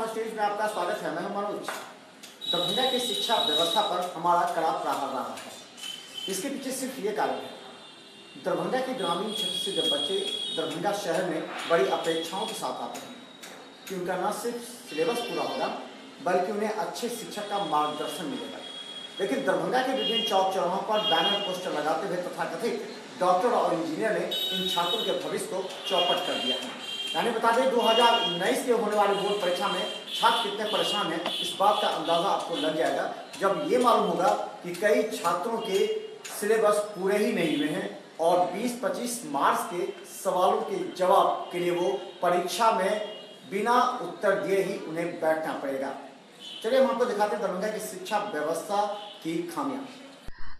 Series में आपका स्वागत है। मैं मनोज। दरभंगा की शिक्षा व्यवस्था पर हमारा कड़ा प्रहार रहा है। इसके पीछे सिर्फ ये कारण है, दरभंगा के ग्रामीण क्षेत्र से जब बच्चे दरभंगा शहर में बड़ी अपेक्षाओं के साथ आते हैं कि उनका न सिर्फ सिलेबस पूरा होगा बल्कि उन्हें अच्छे शिक्षक का मार्गदर्शन मिलेगा, लेकिन दरभंगा के विभिन्न चौक चौराहों पर बैनर पोस्टर लगाते हुए तथाकथित डॉक्टर और इंजीनियर ने इन छात्रों के भविष्य को चौपट कर दिया है। यानी बता दें 2019 के होने वाली बोर्ड परीक्षा में छात्र कितने परेशान हैं, इस बात का अंदाजा आपको लग जाएगा जब ये मालूम होगा कि कई छात्रों के सिलेबस पूरे ही नहीं हुए हैं और 20-25 मार्क्स के सवालों के जवाब के लिए वो परीक्षा में बिना उत्तर दिए ही उन्हें बैठना पड़ेगा। चलिए हम आपको दिखाते हैं दरभंगा की शिक्षा व्यवस्था की खामियां।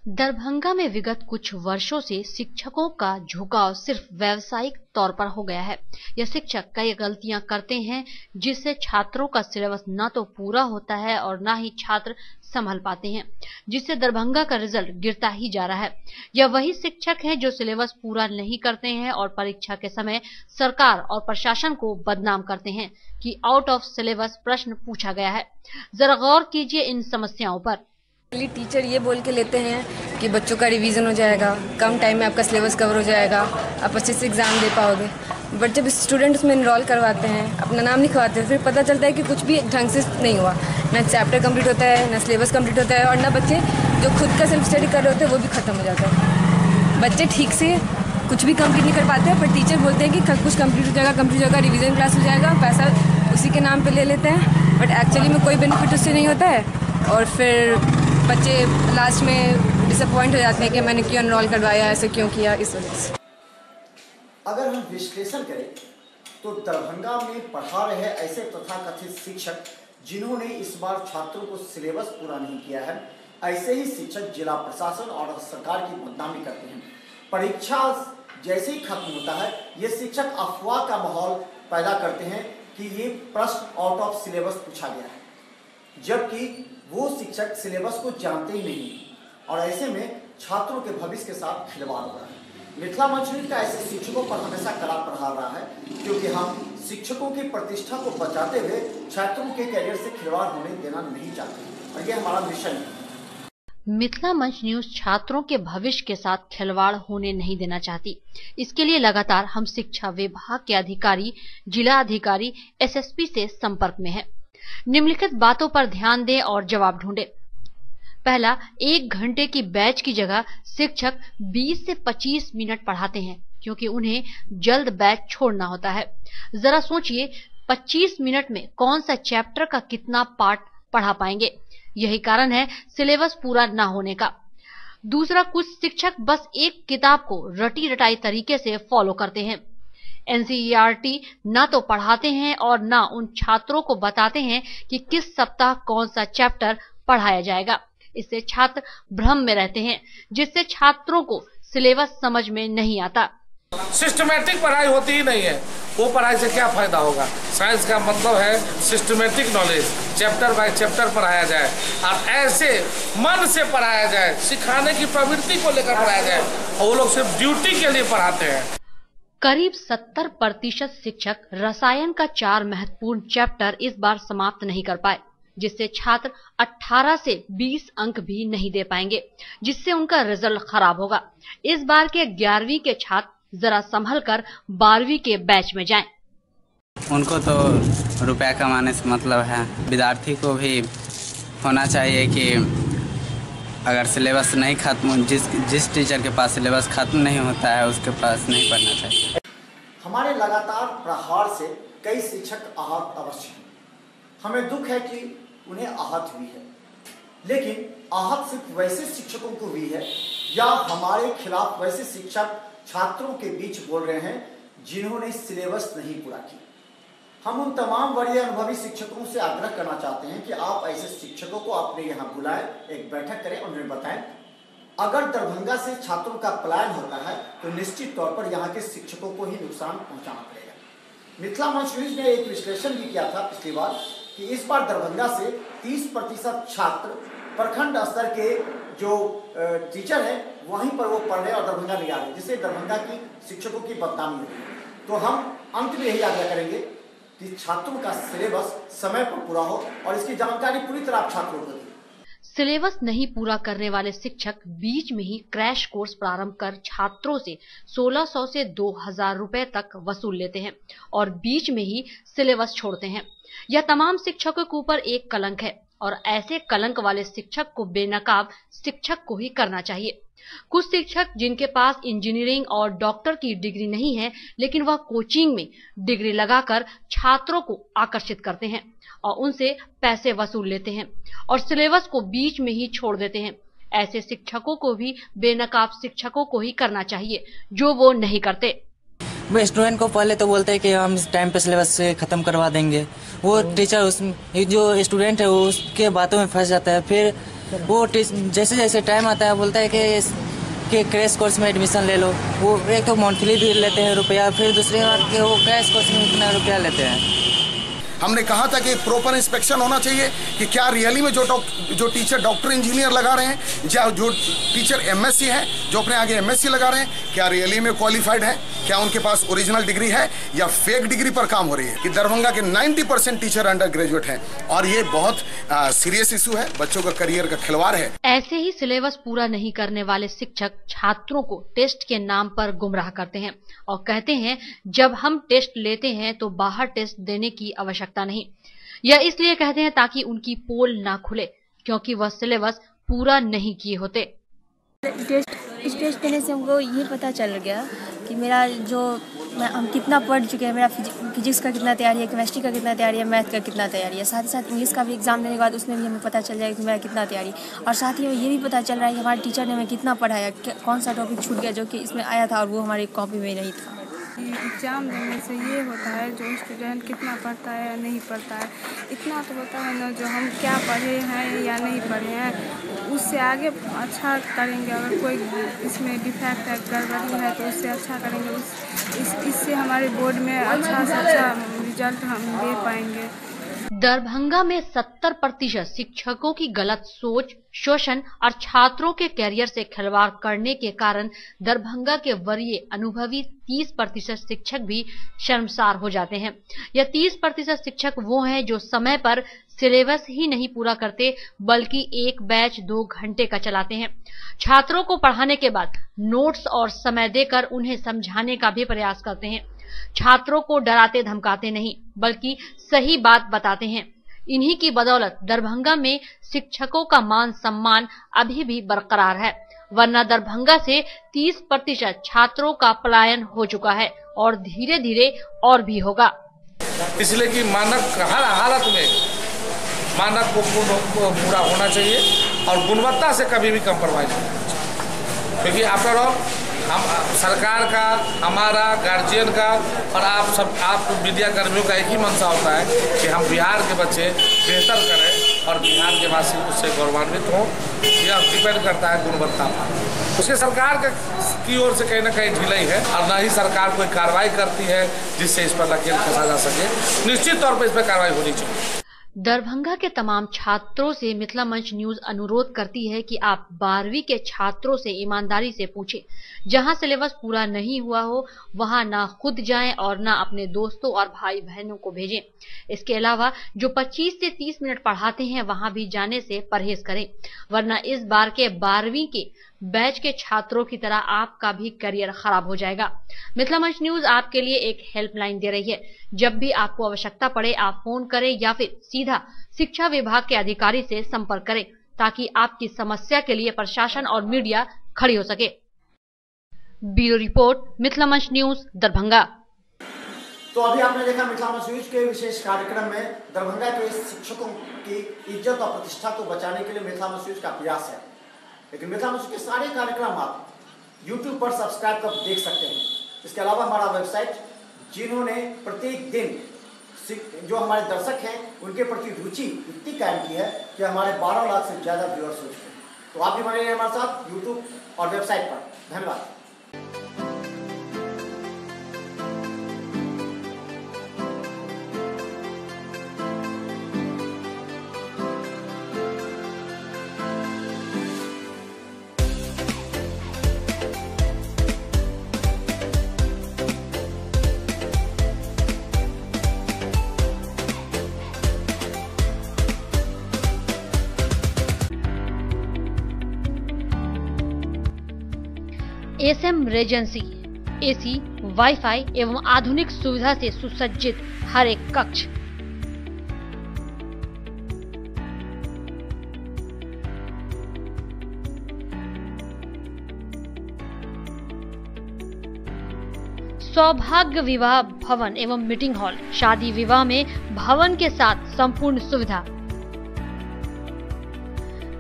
दरभंगा में विगत कुछ वर्षों से शिक्षकों का झुकाव सिर्फ व्यावसायिक तौर पर हो गया है। यह शिक्षक कई गलतियां करते हैं जिससे छात्रों का सिलेबस न तो पूरा होता है और न ही छात्र संभल पाते हैं, जिससे दरभंगा का रिजल्ट गिरता ही जा रहा है। यह वही शिक्षक हैं जो सिलेबस पूरा नहीं करते हैं और परीक्षा के समय सरकार और प्रशासन को बदनाम करते हैं कि आउट ऑफ सिलेबस प्रश्न पूछा गया है। जरा गौर कीजिए इन समस्याओं पर। टीचर ये बोल के लेते हैं कि बच्चों का रिवीजन हो जाएगा, कम टाइम में आपका सिलेबस कवर हो जाएगा, आप अच्छे से एग्ज़ाम दे पाओगे। बट जब स्टूडेंट उसमें इनरोल करवाते हैं, अपना नाम लिखवाते हैं, फिर पता चलता है कि कुछ भी ढंग से नहीं हुआ। ना चैप्टर कंप्लीट होता है, ना सिलेबस कंप्लीट होता है और ना बच्चे जो खुद का सेल्फ स्टडी कर रहे होते हैं वो भी ख़त्म हो जाता है। बच्चे ठीक से कुछ भी कंप्लीट नहीं कर पाते हैं, पर टीचर बोलते हैं कि कुछ कंप्लीट हो जाएगा, रिवीजन क्लास हो जाएगा, पैसा उसी के नाम पर ले लेते हैं। बट एक्चुअली में कोई बेनिफिट उससे नहीं होता है और फिर बच्चे लास्ट में डिसअपॉइंट हो जाते हैं कि मैंने क्यों एनरोल करवाया, ऐसे क्यों किया, इस वजह से। अगर हम विश्लेषण करें तो दरभंगा में पढ़ा रहे ऐसे तथाकथित शिक्षक जिन्होंने इस बार छात्रों को सिलेबस पूरा नहीं किया है, ऐसे ही शिक्षक जिला प्रशासन और सरकार की बदनामी करते हैं। परीक्षा जैसे ही खत्म होता है ये शिक्षक अफवाह का माहौल पैदा करते हैं कि ये प्रश्न आउट ऑफ सिलेबस पूछा गया है, जबकि वो शिक्षक सिलेबस को जानते ही नहीं और ऐसे में छात्रों के भविष्य के साथ खिलवाड़ हो रहा है। मिथिला मंच न्यूज का ऐसे शिक्षकों पर हमेशा कड़ा प्रहार रहा है, क्योंकि हम शिक्षकों की प्रतिष्ठा को बचाते हुए छात्रों के करियर से खिलवाड़ होने देना नहीं चाहते और ये हमारा मिशन है। मिथिला मंच न्यूज छात्रों के भविष्य के साथ खिलवाड़ होने नहीं देना चाहती। इसके लिए लगातार हम शिक्षा विभाग के अधिकारी, जिला अधिकारी, एसएसपी से संपर्क में है। निम्नलिखित बातों पर ध्यान दें और जवाब ढूंढें। पहला, 1 घंटे की बैच की जगह शिक्षक 20 से 25 मिनट पढ़ाते हैं क्योंकि उन्हें जल्द बैच छोड़ना होता है। जरा सोचिए 25 मिनट में कौन सा चैप्टर का कितना पार्ट पढ़ा पाएंगे। यही कारण है सिलेबस पूरा ना होने का। दूसरा, कुछ शिक्षक बस एक किताब को रटी रटाई तरीके से फॉलो करते हैं। एनसीईआरटी ना तो पढ़ाते हैं और ना उन छात्रों को बताते हैं कि किस सप्ताह कौन सा चैप्टर पढ़ाया जाएगा। इससे छात्र भ्रम में रहते हैं, जिससे छात्रों को सिलेबस समझ में नहीं आता। सिस्टमेटिक पढ़ाई होती ही नहीं है, वो पढ़ाई से क्या फायदा होगा। साइंस का मतलब है systematic knowledge, chapter by chapter पढ़ाया जाए और ऐसे मन से पढ़ाया जाए, सिखाने की प्रवृत्ति को लेकर पढ़ाया जाए और वो लोग सिर्फ ड्यूटी के लिए पढ़ाते हैं। करीब 70% शिक्षक रसायन का 4 महत्वपूर्ण चैप्टर इस बार समाप्त नहीं कर पाए, जिससे छात्र 18 से 20 अंक भी नहीं दे पाएंगे, जिससे उनका रिजल्ट खराब होगा। इस बार के 11वीं के छात्र जरा संभल कर 12वीं के बैच में जाएं। उनको तो रुपया कमाने से मतलब है। विद्यार्थी को भी होना चाहिए कि अगर सिलेबस नहीं खत्म, जिस टीचर के पास सिलेबस खत्म नहीं होता है उसके पास नहीं पढ़ना चाहिए। हमारे लगातार प्रहार से कई शिक्षक आहत अवश्य हैं। हमें दुख है कि उन्हें आहत हुई है, लेकिन आहत सिर्फ वैसे शिक्षकों को हुई है या हमारे खिलाफ वैसे शिक्षक छात्रों के बीच बोल रहे हैं जिन्होंने सिलेबस नहीं पूरा किया। हम उन तमाम वरीय अनुभवी शिक्षकों से आग्रह करना चाहते हैं कि आप ऐसे शिक्षकों को अपने यहाँ बुलाएं, एक बैठक करें, उन्हें बताएं अगर दरभंगा से छात्रों का पलायन होता है तो निश्चित तौर पर यहाँ के शिक्षकों को ही नुकसान पहुँचाना पड़ेगा। मिथिला मंच न्यूज ने एक विश्लेषण भी किया था पिछली बार कि इस बार दरभंगा से 30% छात्र प्रखंड स्तर के जो टीचर हैं वहीं पर वो पढ़ रहे और दरभंगा नहीं आ रहे, जिससे दरभंगा की शिक्षकों की बदनामी होगी। तो हम अंत में यही आग्रह करेंगे कि छात्रों का सिलेबस समय पर पूरा हो और इसकी जानकारी पूरी तरह आप छात्रों को दें। सिलेबस नहीं पूरा करने वाले शिक्षक बीच में ही क्रैश कोर्स प्रारंभ कर छात्रों से 1600 से 2000 रुपए तक वसूल लेते हैं और बीच में ही सिलेबस छोड़ते हैं। यह तमाम शिक्षकों के ऊपर एक कलंक है और ऐसे कलंक वाले शिक्षक को बेनकाब शिक्षक को ही करना चाहिए। कुछ शिक्षक जिनके पास इंजीनियरिंग और डॉक्टर की डिग्री नहीं है, लेकिन वह कोचिंग में डिग्री लगाकर छात्रों को आकर्षित करते हैं और उनसे पैसे वसूल लेते हैं और सिलेबस को बीच में ही छोड़ देते हैं। ऐसे शिक्षकों को भी बेनकाब शिक्षकों को ही करना चाहिए, जो वो नहीं करते। वो स्टूडेंट को पहले तो बोलते हैं कि हम इस टाइम पे सिलेबस से ख़त्म करवा देंगे। वो टीचर जो स्टूडेंट है वो उसके बातों में फंस जाता है। फिर वो जैसे जैसे टाइम आता है बोलता है कि क्रैश कोर्स में एडमिशन ले लो। वो एक तो मंथली भी लेते हैं रुपया, फिर दूसरी बात कि वो क्रैश कोर्स में इतना रुपया लेते हैं। हमने कहा था कि प्रॉपर इंस्पेक्शन होना चाहिए कि क्या रियली में जो टीचर डॉक्टर इंजीनियर लगा रहे हैं, या जो टीचर एमएससी है, जो अपने आगे एमएससी लगा रहे हैं, क्या रियली में क्वालिफाइड है, क्या उनके पास ओरिजिनल डिग्री है या फेक डिग्री पर काम हो रही है। कि दरभंगा के 90% टीचर अंडर ग्रेजुएट हैं और ये बहुत सीरियस इशू है, बच्चों का करियर का खिलवाड़ है। ऐसे ही सिलेबस पूरा नहीं करने वाले शिक्षक छात्रों को टेस्ट के नाम पर गुमराह करते हैं और कहते हैं जब हम टेस्ट लेते हैं तो बाहर टेस्ट देने की आवश्यकता नहीं। यह इसलिए कहते हैं ताकि उनकी पोल ना खुले, क्योंकि वह सिलेबस पूरा नहीं किए होते। टेस्ट देने से हमको ये पता चल गया कि मेरा हम कितना पढ़ चुके हैं, मेरा फिजिक्स का कितना तैयारी है, केमिस्ट्री का कितना तैयारी है, मैथ का कितना तैयारी है। साथ ही साथ इंग्लिश का भी एग्जाम देने के बाद उसमें भी हमें पता चल जाएगा कि मेरा कितना तैयारी, और साथ ही में ये भी पता चल रहा है कि हमारे टीचर ने हमें कितना पढ़ाया, कौन सा टॉपिक छूट गया जो कि इसमें आया था और वो हमारी कॉपी में नहीं था। एग्ज़ाम देने से ये होता है जो स्टूडेंट कितना पढ़ता है या नहीं पढ़ता है, इतना तो होता है ना जो हम क्या पढ़े हैं या नहीं पढ़े हैं, उससे आगे अच्छा करेंगे। अगर कोई इसमें डिफेक्ट है, गड़बड़ी है तो उससे अच्छा करेंगे। इससे हमारे बोर्ड में अच्छा से अच्छा रिजल्ट हम दे पाएंगे। दरभंगा में 70% शिक्षकों की गलत सोच, शोषण और छात्रों के कैरियर से खिलवाड़ करने के कारण दरभंगा के वरीय अनुभवी 30% शिक्षक भी शर्मसार हो जाते हैं। यह 30% शिक्षक वो हैं जो समय पर सिलेबस ही नहीं पूरा करते, बल्कि एक बैच 2 घंटे का चलाते हैं। छात्रों को पढ़ाने के बाद नोट्स और समय देकर उन्हें समझाने का भी प्रयास करते हैं। छात्रों को डराते धमकाते नहीं, बल्कि सही बात बताते हैं। इन्हीं की बदौलत दरभंगा में शिक्षकों का मान सम्मान अभी भी बरकरार है, वरना दरभंगा से 30% छात्रों का पलायन हो चुका है और धीरे धीरे और भी होगा। इसलिए कि मानक हर हालत में मानक को पूरा होना चाहिए और गुणवत्ता से कभी भी कम्प्रोमाइज नहीं होना चाहिए। क्योंकि आफ्टर ऑल हम सरकार का, हमारा गार्जियन का और आप मीडिया कर्मियों का एक ही मंशा होता है कि हम बिहार के बच्चे बेहतर करें और बिहार के वासी उससे गौरवान्वित हों। यह डिपेंड करता है गुणवत्ता पर। उसके सरकार की ओर से कहीं ना कहीं ढिलाई है और न ही सरकार कोई कार्रवाई करती है जिससे इस पर नकेल कसा जा सके। निश्चित तौर पर इस पर कार्रवाई होनी चाहिए। दरभंगा के तमाम छात्रों से मिथिला मंच न्यूज अनुरोध करती है कि आप 12वीं के छात्रों से ईमानदारी से पूछें। जहां सिलेबस पूरा नहीं हुआ हो वहां ना खुद जाएं और ना अपने दोस्तों और भाई बहनों को भेजें। इसके अलावा जो 25 से 30 मिनट पढ़ाते हैं वहां भी जाने से परहेज करें, वरना इस बार के 12वीं के बैच के छात्रों की तरह आपका भी करियर खराब हो जाएगा। मिथिला मंच न्यूज आपके लिए एक हेल्पलाइन दे रही है। जब भी आपको आवश्यकता पड़े आप फोन करें या फिर सीधा शिक्षा विभाग के अधिकारी से संपर्क करें, ताकि आपकी समस्या के लिए प्रशासन और मीडिया खड़ी हो सके। ब्यूरो रिपोर्ट, मिथिला मंच न्यूज, दरभंगा। तो अभी आपने देखा मिथिला मंच न्यूज के विशेष कार्यक्रम में दरभंगा के शिक्षकों की इज्जत और प्रतिष्ठा को बचाने के लिए मिथिला मंच न्यूज का प्रयास है। लेकिन मिथिला मंच के सारे कार्यक्रम आप YouTube पर सब्सक्राइब कर देख सकते हैं। इसके अलावा हमारा वेबसाइट, जिन्होंने प्रत्येक दिन जो हमारे दर्शक हैं उनके प्रति रुचि इतनी कायम की है कि हमारे 12 लाख से ज्यादा व्यूअर्स हो चुके हैं। तो आप भी बने रहिए हमारे साथ YouTube और वेबसाइट पर। धन्यवाद। एसएम रेजेंसी एसी, वाईफाई एवं आधुनिक सुविधा से सुसज्जित हर एक कक्ष, सौभाग्य विवाह भवन एवं मीटिंग हॉल, शादी विवाह में भवन के साथ संपूर्ण सुविधा।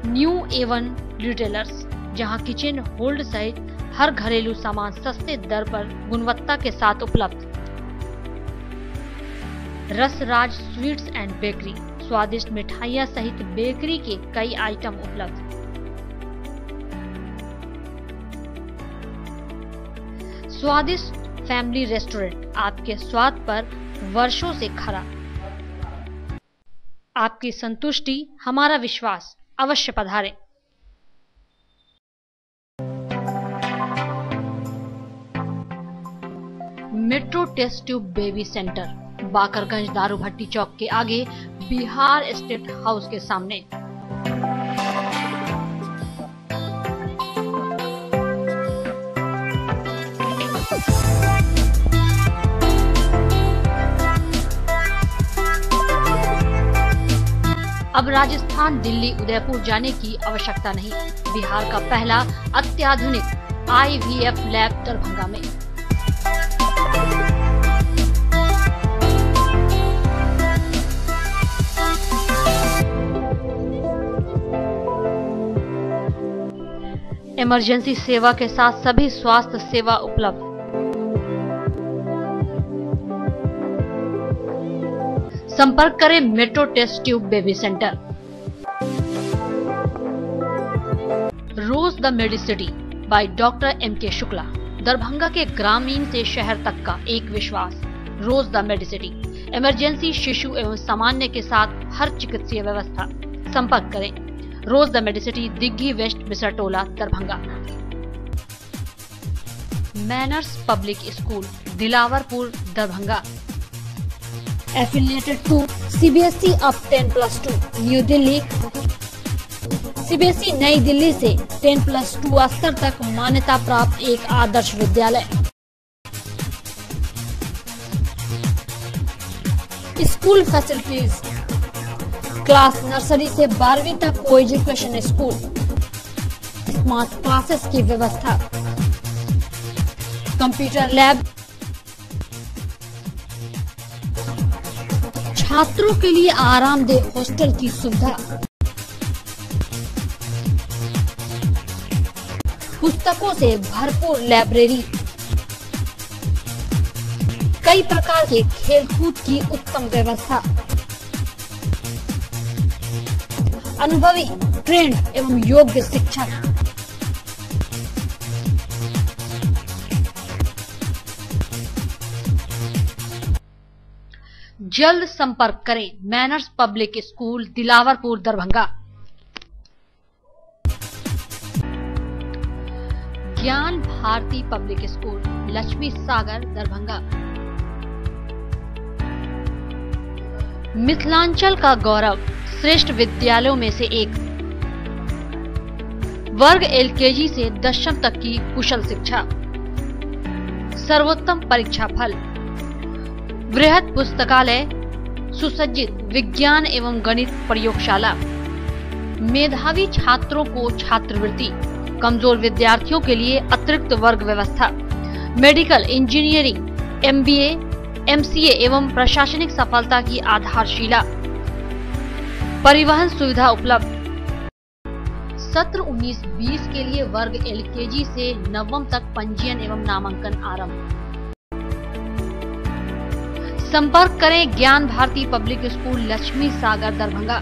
न्यू एवन रिटेलर्स, जहां किचन होल्ड सहित हर घरेलू सामान सस्ते दर पर गुणवत्ता के साथ उपलब्ध। रसराज स्वीट्स एंड बेकरी, स्वादिष्ट मिठाइयां सहित बेकरी के कई आइटम उपलब्ध। स्वादिष्ट फैमिली रेस्टोरेंट, आपके स्वाद पर वर्षों से खरा। आपकी संतुष्टि हमारा विश्वास, अवश्य पधारें। Metro test tube baby centre, Bakarganj Darubhatti Chowk के आगे, बिहार स्टेट हाउस के सामने। अब राजस्थान, दिल्ली, उदयपुर जाने की आवश्यकता नहीं। बिहार का पहला अत्याधुनिक IVF लैब दरभंगा में। इमरजेंसी सेवा के साथ सभी स्वास्थ्य सेवा उपलब्ध। संपर्क करें Metro test tube baby Centre. Rose the Medicity by doctor MK Shukla, Darbhanga के ग्रामीण से शहर तक का एक विश्वास। रोज द मेडिसिटी, इमरजेंसी, शिशु एवं सामान्य के साथ हर चिकित्सीय व्यवस्था। संपर्क करें Rose the Medicity, Diggi west, Bisartola, Darbhanga. Manners public school, Dilawarpur, Darbhanga. Affiliated to CBSE up 10+2, new Delhi. CBSE Nai Delhi से 10+2 स्तर तक मान्यता प्राप्त एक Adarsh Vidyalaya. School facilities, class nursery से 12वीं तक को एजुकेशन स्कूल, स्मार्ट क्लासेस की व्यवस्था, कंप्यूटर लैब, छात्रों के लिए आरामदेह हॉस्टल की सुविधा, पुस्तकों से भरपूर लाइब्रेरी, कई प्रकार के खेलकूद की उत्तम व्यवस्था, अनुभवी, ट्रेंड एवं योग्य शिक्षक। जल्द संपर्क करें manners public school, Dilawarpur, Darbhanga. ज्ञान भारती पब्लिक स्कूल, लक्ष्मी सागर, दरभंगा। मिथिलांचल का गौरव, श्रेष्ठ विद्यालयों में से एक। वर्ग LKG से 10वीं तक की कुशल शिक्षा, सर्वोत्तम परीक्षा फल, वृहद पुस्तकालय, सुसज्जित विज्ञान एवं गणित प्रयोगशाला, मेधावी छात्रों को छात्रवृत्ति, कमजोर विद्यार्थियों के लिए अतिरिक्त वर्ग व्यवस्था, मेडिकल, इंजीनियरिंग, MBA, MCA एवं प्रशासनिक सफलता की आधारशिला, परिवहन सुविधा उपलब्ध। सत्र 19-20 के लिए वर्ग LKG से 9वीं तक पंजीयन एवं नामांकन आरंभ। संपर्क करें ज्ञान भारती पब्लिक स्कूल, लक्ष्मी सागर, दरभंगा।